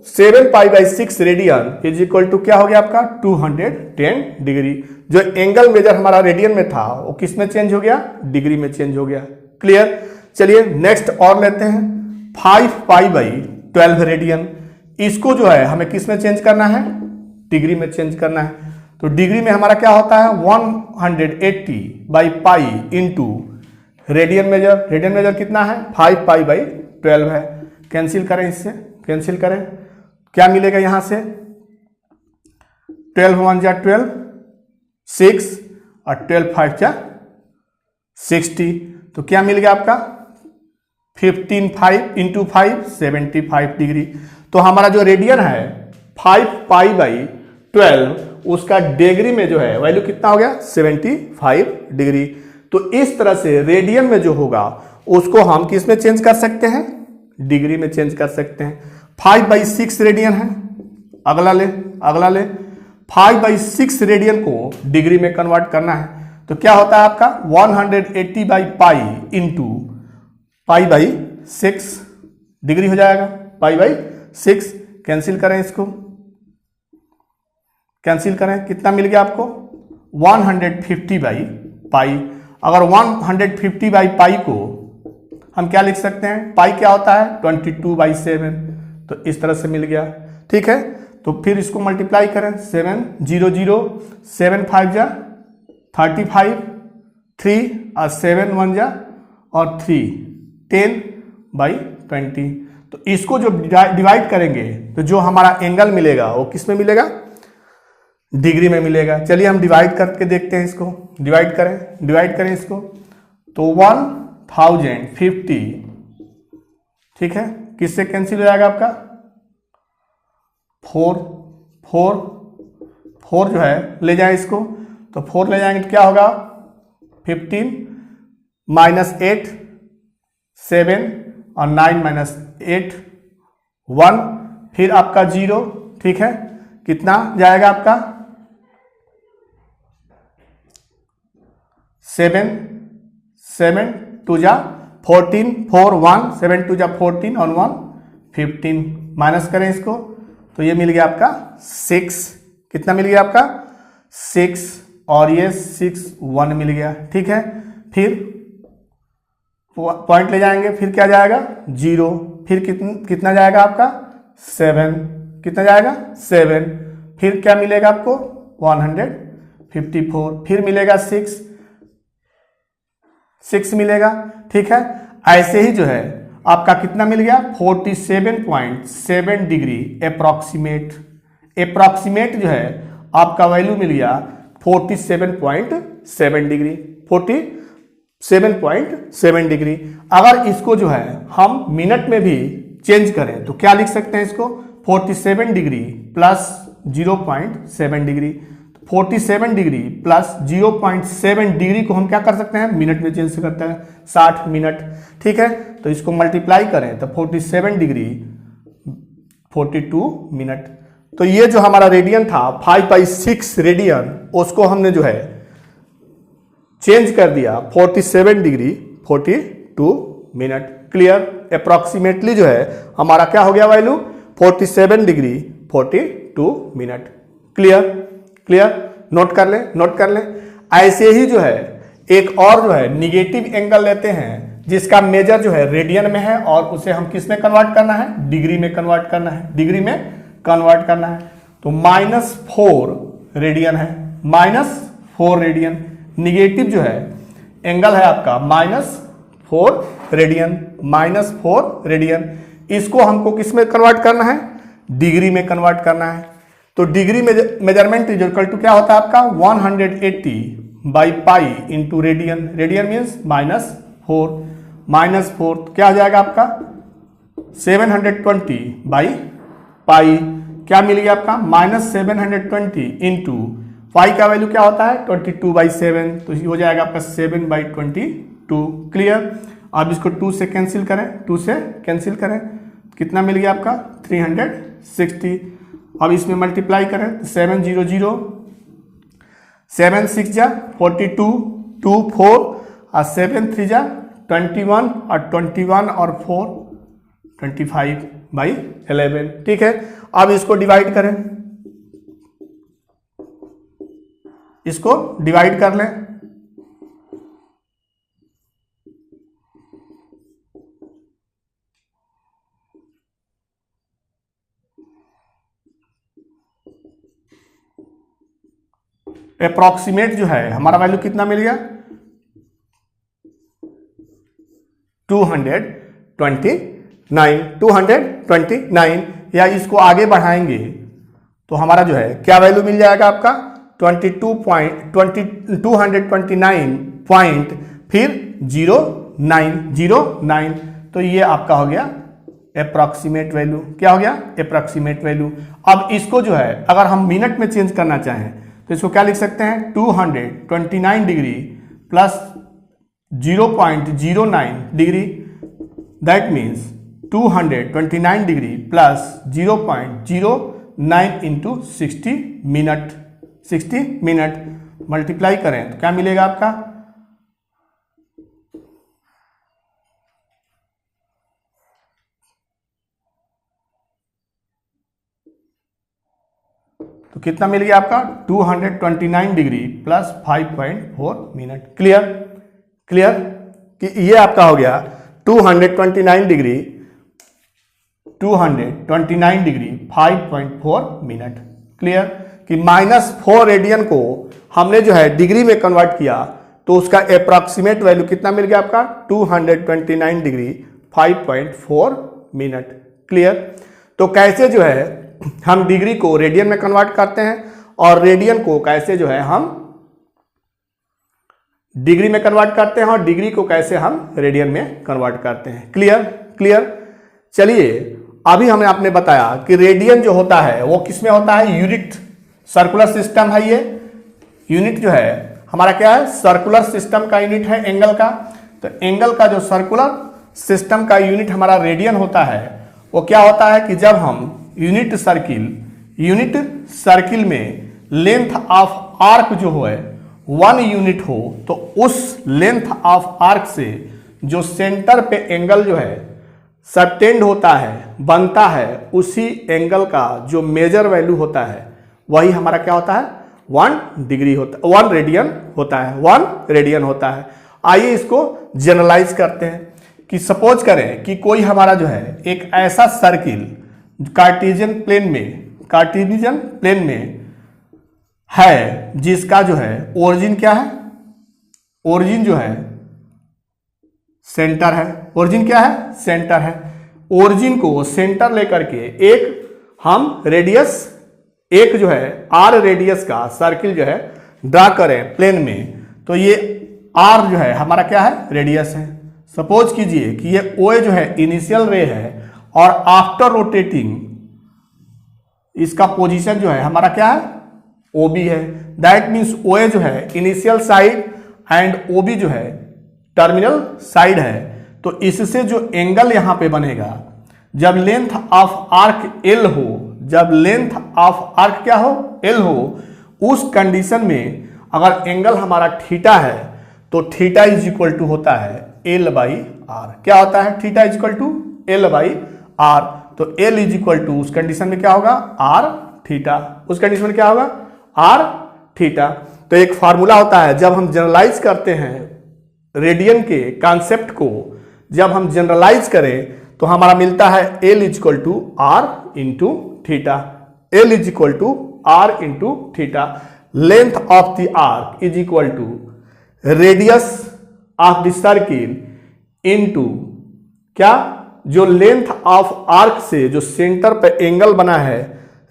7 pi by 6 radian is equal to क्या हो गया आपका 210 डिग्री। जो एंगल मेजर हमारा रेडियन में था वो किस में चेंज हो गया, डिग्री में चेंज हो गया। क्लियर। चलिए नेक्स्ट और लेते हैं 5 पाई बाई 12 रेडियन। इसको जो है हमें किस में चेंज करना है, डिग्री में चेंज करना है। तो डिग्री में हमारा क्या होता है 180 by pi into radian measure. Radian major कितना है 5 पाई बाई 12 है। कैंसिल करें, इससे कैंसिल करें, क्या मिलेगा यहां से 12 1 जा 12 6 और 12 5 जा 60। तो क्या मिल गया आपका 15 5 इंटू 5 75 डिग्री। तो हमारा जो रेडियन है 5 पाई बाई 12 उसका डिग्री में जो है वैल्यू कितना हो गया 75 डिग्री। तो इस तरह से रेडियन में जो होगा उसको हम किस में चेंज कर सकते हैं, डिग्री में चेंज कर सकते हैं। 5 बाई 6 रेडियन है, अगला ले 5 बाई 6 रेडियन को डिग्री में कन्वर्ट करना है। तो क्या होता है आपका 180 by pi into pi by 6 degree हो जाएगा, पाई बाई 6। कैंसिल करें, इसको कैंसिल करें, कितना मिल गया आपको 150 बाई पाई। अगर 150 बाई पाई को हम क्या लिख सकते हैं, पाई क्या होता है 22 बाई 7। तो इस तरह से मिल गया। ठीक है, तो फिर इसको मल्टीप्लाई करें 7 0 0 7 5 जा 35 3 और 7 1 जा और 3 10 बाई 20। तो इसको जो डिवाइड करेंगे तो जो हमारा एंगल मिलेगा वो किस में मिलेगा, डिग्री में मिलेगा। चलिए हम डिवाइड करके देखते हैं, इसको डिवाइड करें इसको। तो 1050 ठीक है, किससे कैंसिल हो जाएगा आपका 4 जो है ले जाए इसको। तो 4 ले जाएंगे तो क्या होगा 15 माइनस 8 7 और 9 माइनस 8 1 फिर आपका 0। ठीक है, कितना जाएगा आपका 7 2 जा 14 4 1 7 2 जा 14 और 1 15 माइनस करें इसको तो ये मिल गया आपका 6। कितना मिल गया आपका 6 और ये 6 1 मिल गया। ठीक है, फिर पॉइंट ले जाएंगे, फिर क्या जाएगा 0, फिर कितना जाएगा आपका 7, कितना जाएगा 7, फिर क्या मिलेगा आपको 154, फिर मिलेगा 6 मिलेगा। ठीक है, ऐसे ही जो है आपका कितना मिल गया 47.7 डिग्री अप्रॉक्सीमेट जो है आपका वैल्यू मिल गया 47.7 डिग्री 47.7 डिग्री। अगर इसको जो है हम मिनट में भी चेंज करें तो क्या लिख सकते हैं इसको 47 degree plus 0.7 degree. 47 degree plus 0.7 degree को हम क्या कर सकते हैं मिनट में चेंज करते हैं 60 मिनट। ठीक है, तो इसको मल्टीप्लाई करें तो 47 डिग्री 42 मिनट। तो ये जो हमारा रेडियन था 5/6 रेडियन उसको हमने जो है चेंज कर दिया 47 डिग्री 42 मिनट। क्लियर, अप्रॉक्सीमेटली जो है हमारा क्या हो गया value 47 degree 42 minute. Clear, note कर लें। ऐसे ही जो है एक और जो है निगेटिव एंगल लेते हैं जिसका मेजर जो है रेडियन में है और उसे हम किस में कन्वर्ट करना है, डिग्री में कन्वर्ट करना है। तो -4 रेडियन है, -4 रेडियन। निगेटिव जो है एंगल है आपका -4 रेडियन। इसको हमको किस में कन्वर्ट करना है, डिग्री में कन्वर्ट करना है। तो degree measurement is equal to क्या होता है आपका 180 by pi into radian. Radian means -4 तो क्या हो जाएगा आपका 720 बाई पाई। क्या मिल गया आपका -720 इंटू फाई का वैल्यू क्या होता है 22/7, तो ये हो जाएगा आपका 7/22। क्लियर। अब इसको 2 से कैंसिल करें, 2 से कैंसिल करें, कितना मिल गया आपका 360। अब इसमें मल्टीप्लाई करें तो 7 0 0, 7 6 जा 42, 2 4 और 7 3 जा 21 और 21 और 4 25/11। ठीक है। अब इसको डिवाइड करें, इसको डिवाइड कर लें। अप्रॉक्सीमेट जो है हमारा वैल्यू कितना मिल गया 229। या इसको आगे बढ़ाएंगे तो हमारा जो है क्या वैल्यू मिल जाएगा आपका 229 फिर 0909। तो ये आपका हो गया अप्रॉक्सीमेट वैल्यू। क्या हो गया अप्रॉक्सीमेट वैल्यू। अब इसको जो है अगर हम मिनट में चेंज करना चाहें तो इसको क्या लिख सकते हैं 229 degree plus 0.09 degree, that means 229 degree plus 0.09 into 60 minute multiply करें तो क्या मिलेगा आपका तो कितना मिल गया आपका 229 डिग्री प्लस 5.4 मिनट। क्लियर कि ये आपका हो गया 229 डिग्री 5.4 मिनट। क्लियर कि -4 रेडियन को हमने जो है डिग्री में कन्वर्ट किया तो उसका अप्रॉक्सीमेट वैल्यू कितना मिल गया आपका 229 डिग्री 5.4 मिनट। क्लियर। तो कैसे जो है हम डिग्री को रेडियन में कन्वर्ट करते हैं और रेडियन को कैसे जो है हम डिग्री में कन्वर्ट करते हैं और डिग्री को कैसे हम रेडियन में कन्वर्ट करते हैं। क्लियर। चलिए अभी हमने आपने बताया कि रेडियन जो होता है वो किसमें होता है यूनिट सर्कुलर सिस्टम है। ये यूनिट जो है हमारा क्या है सर्कुलर सिस्टम का यूनिट है एंगल का। तो एंगल का जो सर्कुलर सिस्टम का यूनिट हमारा रेडियन होता है वो क्या होता है कि जब हम यूनिट सर्किल में लेंथ ऑफ आर्क जो है 1 यूनिट हो तो उस लेंथ ऑफ आर्क से जो सेंटर पे एंगल जो है सबटेंड होता है बनता है उसी एंगल का जो मेजर वैल्यू होता है वही हमारा क्या होता है 1 रेडियन होता है। आइए इसको जनरलाइज करते हैं कि सपोज करें कि कोई हमारा जो है एक ऐसा सर्किल कार्टेशियन प्लेन में है जिसका जो है ओरिजिन क्या है ओरिजिन जो है सेंटर है। ओरिजिन क्या है सेंटर है। ओरिजिन को सेंटर लेकर के एक हम रेडियस एक जो है आर रेडियस का सर्किल जो है ड्रा करें प्लेन में तो ये आर जो है हमारा क्या है रेडियस है। सपोज कीजिए कि ये ओ जो है इनिशियल रे है और आफ्टर रोटेटिंग इसका पोजीशन जो है हमारा क्या है ओ बी है। दैट मीन्स ओ जो है initial side and O B जो है टर्मिनल साइड है। तो इससे जो एंगल यहां पे बनेगा जब लेंथ ऑफ आर्क एल हो क्या हो एल हो उस कंडीशन में अगर एंगल हमारा थीटा है तो थीटा इज इक्वल टू होता है L/R। क्या होता है theta is equal to L/R। तो L इज इक्वल टू उस कंडीशन में क्या होगा R थीटा। उस कंडीशन में क्या होगा R थीटा। तो एक फार्मूला होता है जब हम जनरलाइज करते हैं रेडियन के कॉन्सेप्ट को जब हम जनरलाइज करें तो हमारा मिलता है L is equal to R into theta. L is equal to R into theta. Length of the arc is equal to radius of the circle into क्या जो लेंथ ऑफ आर्क से जो सेंटर पे एंगल बना है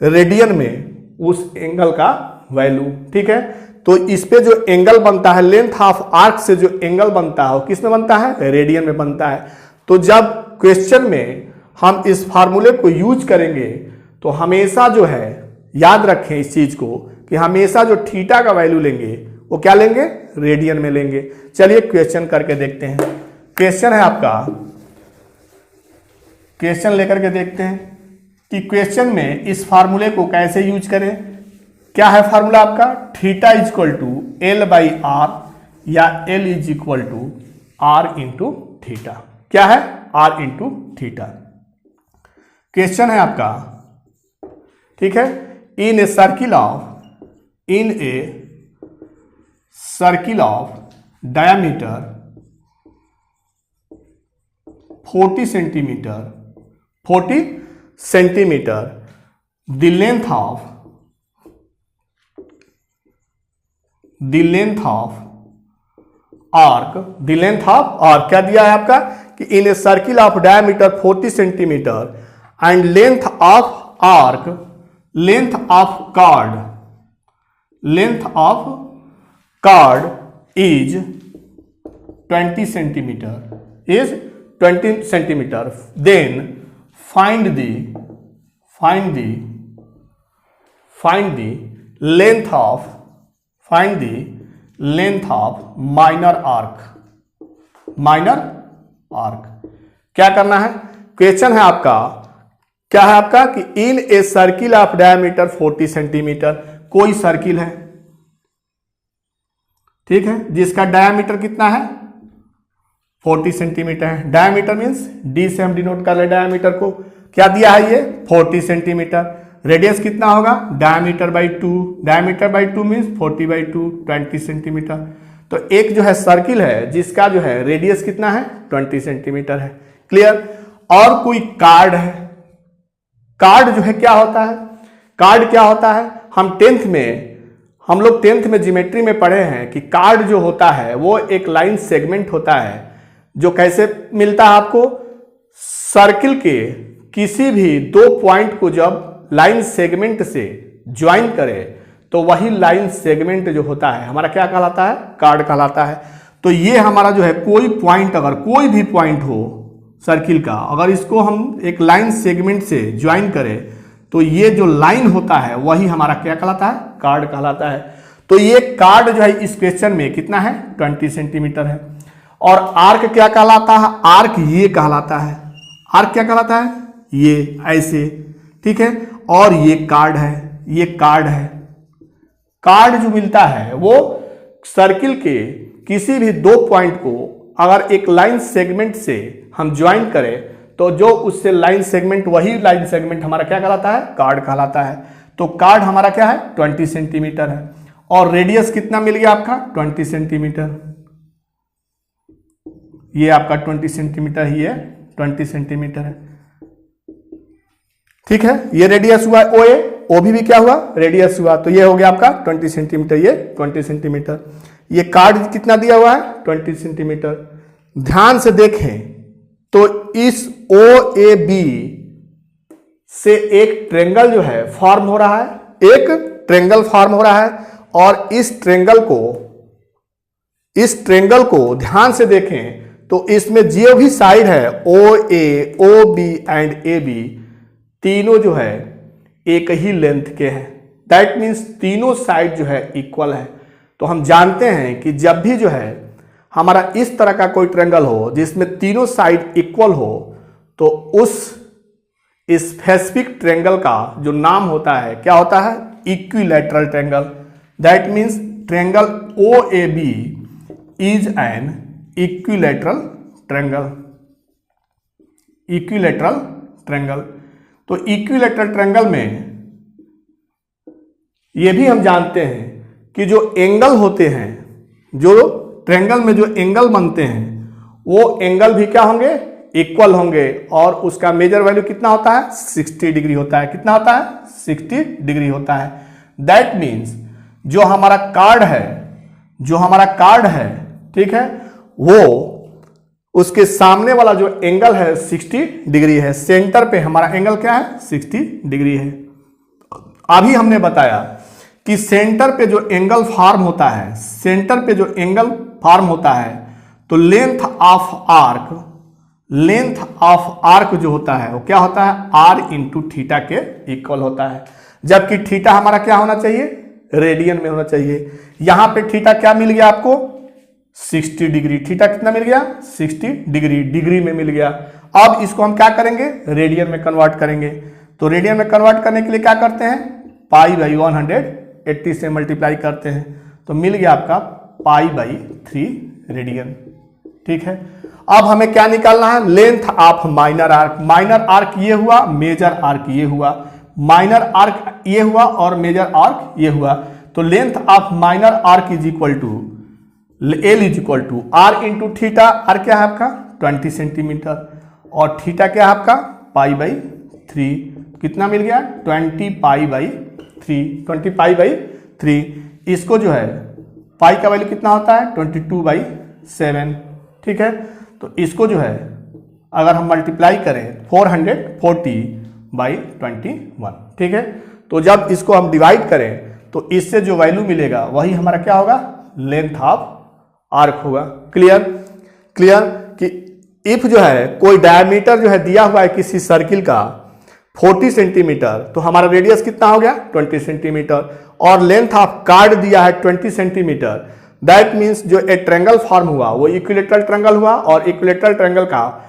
radian में उस angle का वैल्यू। ठीक है। तो इस पे जो एंगल बनता है लेंथ ऑफ आर्क से जो एंगल बनता है वो किस में बनता है रेडियन में बनता है। तो जब क्वेश्चन में हम इस फार्मूले को यूज करेंगे तो हमेशा जो है याद रखें इस चीज को कि हमेशा जो थीटा का वैल्यू लेंगे वो क्या लेंगे, रेडियन में लेंगे। चलिए क्वेश्चन करके देखते हैं। क्वेश्चन है आपका, क्वेश्चन लेकर के देखते हैं कि क्वेश्चन में इस फार्मूले को कैसे यूज करें। क्या है फार्मूला आपका, theta is equal to L by R या L is equal to R into theta. क्या है, आर इंटू थीटा। क्वेश्चन है आपका, ठीक है, in a circle of diameter 40 centimetre the length of क्या दिया है आपका कि in a circle of diameter 40 centimetre and length of chord is 20 centimetre then find the length of minor arc। क्या करना है, क्वेश्चन है आपका, क्या है आपका कि in a circle of diameter 40 centimetre, कोई सर्किल है, ठीक है, जिसका डायमीटर कितना है 40 सेंटीमीटर है। डायमीटर मीन्स डी से हम डिनोट कर रहे डायमीटर को, क्या दिया है ये 40 सेंटीमीटर। रेडियस कितना होगा, diameter by 2, diameter by 2 means 40/2 20 centimetre. तो एक जो है सर्किल है जिसका जो है रेडियस कितना है 20 सेंटीमीटर है। क्लियर। और कोई कार्ड है, कार्ड जो है क्या होता है, कार्ड क्या होता है, हम लोग टेंथ में ज्योमेट्री में पढ़े हैं कि कार्ड जो होता है वो एक लाइन सेगमेंट होता है जो कैसे मिलता है आपको, सर्किल के किसी भी दो पॉइंट को जब लाइन सेगमेंट से ज्वाइन करे तो वही लाइन सेगमेंट जो होता है हमारा क्या कहलाता है, कार्ड कहलाता है। तो ये हमारा जो है कोई पॉइंट, अगर कोई भी पॉइंट हो सर्किल का, अगर इसको हम एक लाइन सेगमेंट से ज्वाइन करें तो ये जो लाइन होता है वही हमारा क्या कहलाता है, कार्ड कहलाता है। तो ये कार्ड जो है इस क्वेश्चन में कितना है 20 सेंटीमीटर है। और आर्क क्या कहलाता है, आर्क ये कहलाता है, आर्क क्या कहलाता है, ये ऐसे, ठीक है। और ये कार्ड है, ये कार्ड है। कार्ड जो मिलता है वो सर्किल के किसी भी दो पॉइंट को अगर एक लाइन सेगमेंट से हम ज्वाइन करें तो जो उससे लाइन सेगमेंट, वही लाइन सेगमेंट हमारा क्या कहलाता है, कार्ड कहलाता है। तो कार्ड हमारा क्या है 20 सेंटीमीटर है। और रेडियस कितना मिल गया आपका 20 सेंटीमीटर, ये आपका 20 सेंटीमीटर ही है, 20 सेंटीमीटर है, ठीक है। ये रेडियस हुआ OA, OB भी क्या हुआ, रेडियस हुआ। तो ये हो गया आपका 20 सेंटीमीटर, ये 20 सेंटीमीटर। ये कार्ड कितना दिया हुआ है 20 सेंटीमीटर। ध्यान से देखें तो इस OAB से एक ट्रेंगल जो है फॉर्म हो रहा है, एक ट्रेंगल फॉर्म हो रहा है। और इस ट्रेंगल को दैन से देखें तो इसमें जो भी साइड है OA, OB एंड AB तीनों जो है एक ही लेंथ के हैं। दैट मीन्स तीनों साइड जो है इक्वल है। तो हम जानते हैं कि जब भी जो है हमारा इस तरह का कोई ट्रेंगल हो जिसमें तीनों साइड इक्वल हो तो उस स्पेसिफिक ट्रेंगल का जो नाम होता है क्या होता है, equilateral triangle. That means triangle OAB is an equilateral triangle, equilateral triangle. तो इक्विलैटरल ट्रेंगल में यह भी हम जानते हैं कि जो एंगल होते हैं, जो ट्रेंगल में जो एंगल बनते हैं वो एंगल भी क्या होंगे, इक्वल होंगे। और उसका मेजर वैल्यू कितना होता है 60 डिग्री होता है। कितना होता है 60 डिग्री होता है। दैट मीन्स जो हमारा कार्ड है, ठीक है, वो उसके सामने वाला जो एंगल है 60 डिग्री है। सेंटर पे हमारा एंगल क्या है 60 डिग्री है। अभी हमने बताया कि सेंटर पे जो एंगल फॉर्म होता है, सेंटर पे जो एंगल फॉर्म होता है तो लेंथ ऑफ आर्क जो होता है वो क्या होता है R इंटू थीटा के इक्वल होता है। जबकि थीटा हमारा क्या होना चाहिए रेडियन में होना चाहिए। यहां पे थीटा क्या मिल गया आपको 60 डिग्री। थीटा कितना मिल गया 60 डिग्री, डिग्री में मिल गया। अब इसको हम क्या करेंगे रेडियन में कन्वर्ट करेंगे। तो रेडियन में कन्वर्ट करने के लिए क्या करते हैं पाई बाई 180 से मल्टीप्लाई करते हैं, तो मिल गया आपका पाई बाई 3 रेडियन। ठीक है, अब हमें क्या निकालना है length of minor arc. Minor arc ये हुआ, मेजर आर्क ये हुआ, माइनर आर्क ये हुआ और मेजर आर्क ये हुआ। तो length of minor arc is equal to L is equal to R into theta. R क्या है आपका 20 सेंटीमीटर और थीटा क्या है आपका पाई बाई 3। कितना मिल गया 20 पाई बाई 3, 20 पाई बाई 3। इसको जो है पाई का वैल्यू कितना होता है 22/7। ठीक है, तो इसको जो है अगर हम मल्टीप्लाई करें 440/21। ठीक है, तो जब इसको हम डिवाइड करें तो इससे जो वैल्यू मिलेगा वही हमारा क्या होगा लेंथ ऑफ आर्क होगा। क्लियर क्लियर कि इफ जो है कोई डायमीटर जो है दिया हुआ है किसी सर्किल का 40 सेंटीमीटर, तो हमारा रेडियस कितना हो गया 20 सेंटीमीटर और लेंथ ऑफ कार्ड दिया है 20 सेंटीमीटर। दैट मीन्स जो एक ट्रायंगल फॉर्म हुआ वो इक्विलेटरल ट्रायंगल हुआ और इक्विलेटरल ट्रायंगल का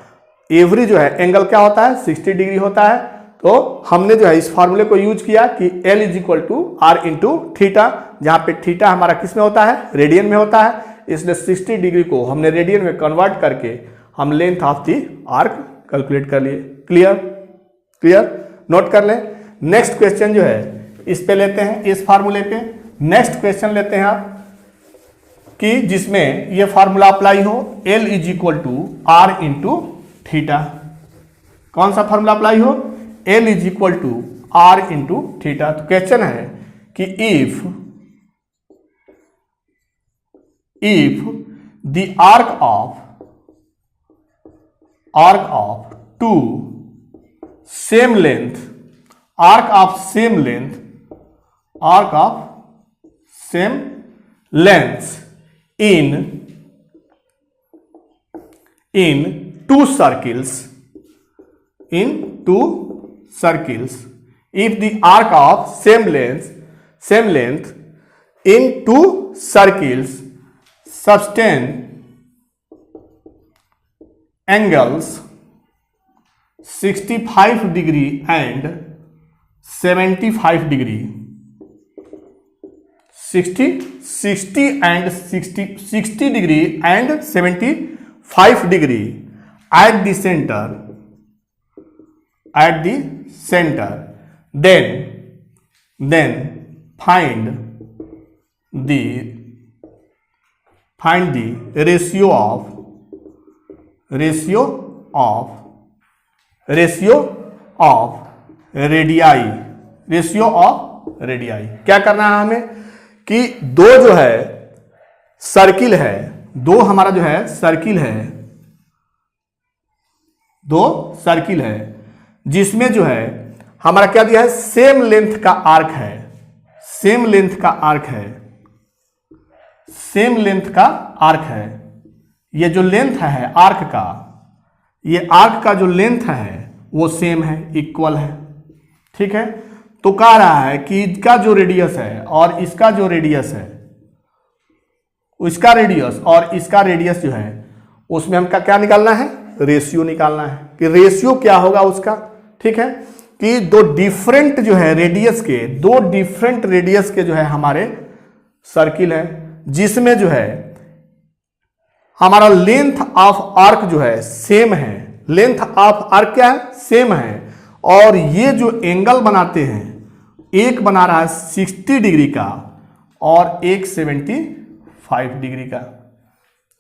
एवरी जो है एंगल क्या होता है 60 डिग्री होता है। तो हमने जो है इस फॉर्मूले को यूज किया कि L is equal to R into theta, जहां पे थीटा हमारा किस में होता है रेडियन में होता है, इसलिए 60 डिग्री को हमने रेडियन में कन्वर्ट करके हम length of the arc calculate कर लिए। क्लियर क्लियर, नोट कर लें। नेक्स्ट क्वेश्चन जो है इस पे लेते हैं, इस फार्मूले पे नेक्स्ट क्वेश्चन लेते हैं आप कि जिसमें ये फार्मूला अप्लाई हो L is equal to R into theta. कौन सा फार्मूला अप्लाई हो L is equal to R into theta. तो क्वेश्चन है कि if the arc of two same length in two circles, if the arc of same length in two circles sustain angles 65 degree and 75 degree, 60 degree and 75 degree at the center, then find the ratio of radii। क्या करना है हमें कि दो जो है circle है, दो हमारा जो है सर्किल है, दो सर्किल है जिसमें जो है हमारा क्या दिया है सेम लेंथ का आर्क है, सेम लेंथ का आर्क है। ये जो लेंथ है आर्क का, ये आर्क का जो लेंथ है वो सेम है, इक्वल है। ठीक है, तो कह रहा है कि इसका जो रेडियस है और इसका जो रेडियस है, इसका रेडियस और इसका रेडियस जो है उसमें हमका क्या निकालना है रेशियो निकालना है कि रेशियो क्या होगा उसका। ठीक है, कि दो डिफरेंट जो है रेडियस के, दो डिफरेंट रेडियस के जो है हमारे सर्किल है जिसमें जो है हमारा लेंथ ऑफ आर्क जो है सेम है, लेंथ ऑफ आर्क क्या है सेम है और ये जो एंगल बनाते हैं एक बना रहा है 60 डिग्री का और एक 75 डिग्री का।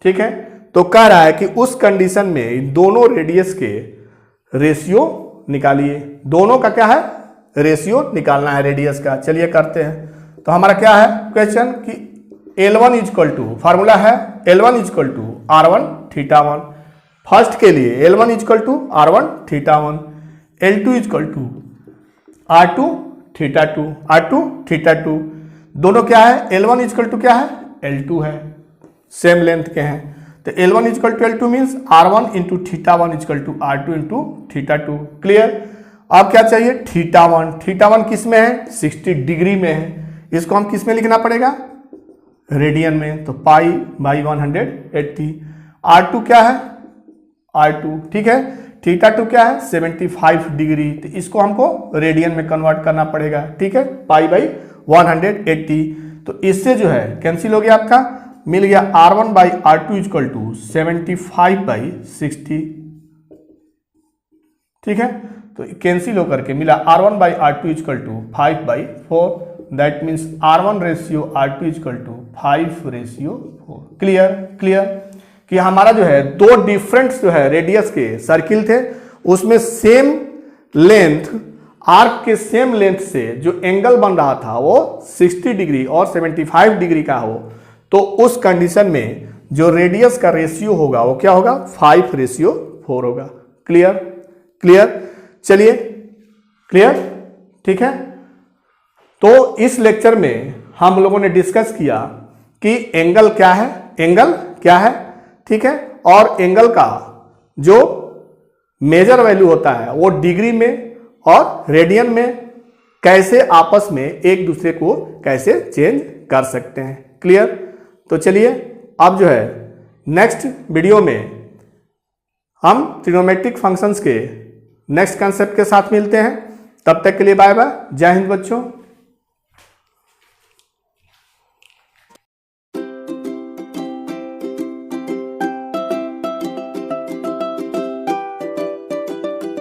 ठीक है, तो कह रहा है कि उस कंडीशन में दोनों रेडियस के रेशियो निकालिए। दोनों का क्या है रेशियो निकालना है रेडियस का। चलिए करते हैं। तो हमारा क्या है क्वेश्चन कि L1 इजक्वल टू फार्मूला है L1 is equal to R1 theta 1। First के लिए L1 is equal to R1 theta 1, L2 is equal to R2 theta 2, R2 theta 2। दोनों क्या है L1 इजक्वल टू क्या है L2 है, सेम लेंथ के हैं। तो L1 is equal to L2 means R1 into theta 1 is equal to R2 into theta 2। Clear. अब क्या चाहिए थीटा 1। थीटा 1 किस में है 60 डिग्री में है, इसको हम किस में लिखना पड़ेगा, रेडियन में, तो पाई बाई 180। R2 क्या है, R2, ठीक है। θ2 क्या है, 75 डिग्री, तो इसको हमको रेडियन में कन्वर्ट करना पड़ेगा, ठीक है, पाई बाई 180। तो इससे जो है कैंसिल हो गया, आपका मिल गया R1 by R2 equal to 75 by 60, ठीक है। तो कैंसिल होकर के मिला R1 by R2 equal to 5 by 4, that means R1 ratio R2 equal to 5 ratio 4। Clear, clear कि हमारा जो है दो डिफरेंट जो है रेडियस के सर्किल थे, उसमें सेम लेंथ, आर्क के सेम लेंथ से जो एंगल बन रहा था वो 60 डिग्री और 75 डिग्री का हो, तो उस कंडीशन में जो रेडियस का रेशियो होगा वो क्या होगा, 5 रेशियो 4 होगा। क्लियर, क्लियर, चलिए क्लियर, ठीक है। तो इस लेक्चर में हम लोगों ने डिस्कस किया कि एंगल क्या है, एंगल क्या है, ठीक है, और एंगल का जो मेजर वैल्यू होता है वो डिग्री में और रेडियन में कैसे आपस में एक दूसरे को कैसे चेंज कर सकते हैं। क्लियर, तो चलिए अब जो है नेक्स्ट वीडियो में हम ट्रिग्नोमेट्रिक फंक्शंस के नेक्स्ट कंसेप्ट के साथ मिलते हैं। तब तक के लिए बाय बाय, जय हिंद बच्चों।